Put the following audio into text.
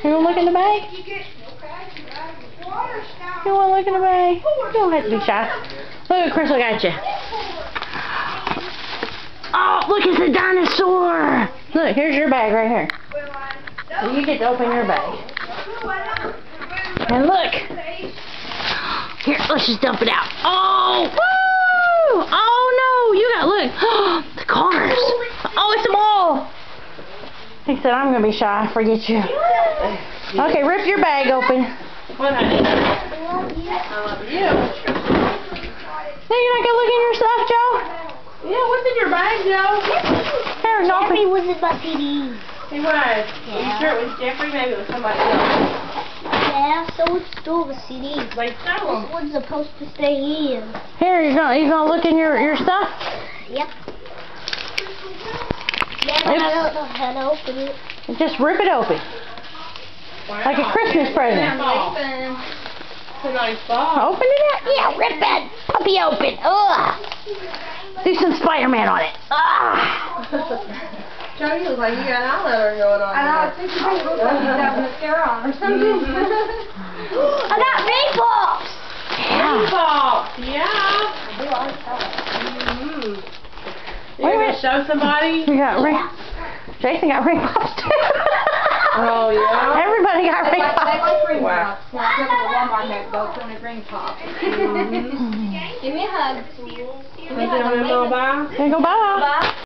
You want to look in the bag? You want to look in the bag? You don't have to be shy. Look at Chris, look at you. Oh, look, it's a dinosaur. Look, here's your bag right here. So you get to open your bag. And look. Here, let's just dump it out. Oh, woo! Oh no, you got, look. The cars. Oh, it's a ball. He said, I'm going to be shy. Forget you. Okay, rip your bag open. What, honey? I love you. No, you're not going to look in your stuff, Joe? Yeah, what's in your bag, Joe? Here, no. Jeffrey was in my CD. He was. Are you sure it was Jeffrey? Maybe it was somebody else. Yeah, someone stole the CD. They stole This one's supposed to stay in. Here, you gonna look in your stuff? Yep. Yeah, I don't know how to open it. Just rip it open. Wow. Like a Christmas present. It's a nice ball. Open it up? Yeah, rip it. Puppy open. Ugh. Do some Spider-Man on it. Ugh. Joe, you look like you got eyeliner going on. I know, I think you look like you got mascara on or something. I got rainbows! Ball. Yeah. You want to show somebody? We got Jason got ring pops too. Oh, yeah? Everybody got ring They pops. like ring Wow. pops. When I go to the Walmart, they go to a ring pop. Give me a hug. Is it on a little ball? There you go, bye. Bye.